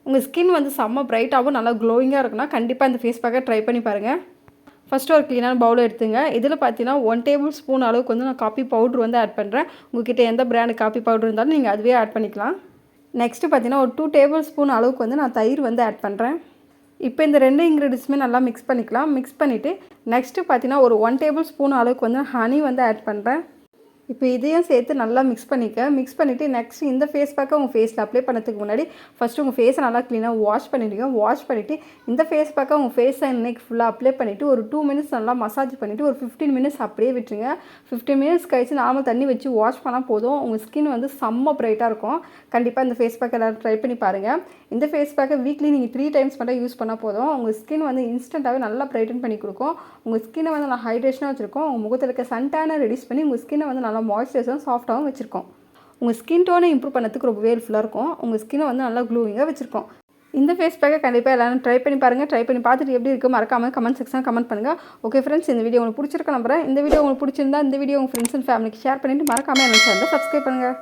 உங்கள் ஸ்கின் வந்து செம்ம பிரைட்டாகவும் நல்லா க்ளோயிங்காக இருக்குன்னா கண்டிப்பாக இந்த ஃபேஸ் பேக்கை ட்ரை பண்ணி பாருங்கள். ஃபஸ்ட்டு ஒரு க்ளீனான பவுல் எடுத்துங்க. இதில் பார்த்தீங்கன்னா 1 டேபிள் ஸ்பூன் அளவுக்கு வந்து நான் காப்பி பவுட்ரு வந்து ஆட் பண்ணுறேன். உங்கள்கிட்ட எந்த பிராண்டு காப்பி பவுட்ரு இருந்தாலும் நீங்கள் அதுவே ஆட் பண்ணிக்கலாம். நெக்ஸ்ட்டு பார்த்தீங்கன்னா ஒரு 2 டேபிள் ஸ்பூன் அளவுக்கு வந்து நான் தயிர் வந்து ஆட் பண்ணுறேன். இப்போ இந்த 2 இன்க்ரீடியன்ஸுமே நல்லா மிக்ஸ் பண்ணிக்கலாம். மிக்ஸ் பண்ணிவிட்டு நெக்ஸ்ட்டு பார்த்தீங்கன்னா ஒரு 1 டேபிள் ஸ்பூன் அளவுக்கு வந்து ஹனி வந்து ஆட் பண்ணுறேன். இப்போ இதையும் சேர்த்து நல்லா மிக்ஸ் பண்ணிவிட்டு நெக்ஸ்ட் இந்த ஃபேஸ் பேக்கை உங்கள் ஃபேஸில் அப்ளை பண்ணதுக்கு முன்னாடி ஃபஸ்ட்டு உங்கள் ஃபேஸை நல்லா க்ளீனாக வாஷ் பண்ணிவிட்டு இந்த ஃபேஸ் பேக்கை உங்கள் ஃபேஸை இன்றைக்கி ஃபுல்லாக அப்ளை பண்ணிவிட்டு ஒரு 2 மினிட்ஸ் நல்லா மசாஜ் பண்ணிவிட்டு ஒரு 15 மினிட்ஸ் அப்படியே விட்டுருங்க. 15 மினிட்ஸ் கழிச்சு நார்மல் தண்ணி வச்சு வாஷ் பண்ணால் போதும். உங்கள் ஸ்கின் வந்து செம்ம பிரைட்டாக இருக்கும். கண்டிப்பாக இந்த ஃபேஸ் பேக்கை எல்லோரும் ட்ரை பண்ணி பாருங்கள். இந்த ஃபேஸ் பேக்கை வீக்லி நீங்கள் 3 டைம்ஸ் மட்டும் யூஸ் பண்ணால் போதும். உங்கள் ஸ்கின் வந்து இன்ஸ்டண்ட்டாகவே நல்லா பிரைட்டன் பண்ணி கொடுக்கும். உங்கள் ஸ்கின்னை வந்து நல்லா ஹைட்ரேஷனாக வச்சுருக்கோம். உங்கள் முகத்தில் இருக்க சன்டானை ரெடியூஸ் பண்ணி உங்கள் ஸ்கின்னை வந்து நல்லா மாய்ஸ்சரைஸரும் சாஃப்ட்டாகவும் வச்சுருக்கோம். உங்கள் ஸ்கின் டோனை இம்ப்ரூவ் பண்ணதுக்கு ரொம்ப ஹெல்ப்ஃபுல்லாக இருக்கும். உங்கள் ஸ்கின்னை வந்து நல்லா க்ளோவிங்காக வச்சுருக்கோம். இந்த ஃபேஸ் பேக்கை கண்டிப்பாக எல்லாரும் ட்ரை பண்ணி பாருங்கள். ட்ரை பண்ணி பார்த்துட்டு எப்படி இருக்குது மறக்காமல் கமெண்ட் செக்ஷன் கமெண்ட் பண்ணுங்கள். ஓகே ஃப்ரெண்ட்ஸ், இந்த வீடியோ உங்களுக்கு பிடிச்சிருக்க நம்புறேன். இந்த வீடியோ உங்களுக்கு பிடிச்சிருந்தா இந்த வீடியோ உங்கள் ஃப்ரெண்ட்ஸ் அண்ட் ஃபேமிலிக்கு ஷேர் பண்ணிவிட்டு மறக்காமல் என்னோட சேனலை சப்ஸ்கிரைப் பண்ணுங்கள்.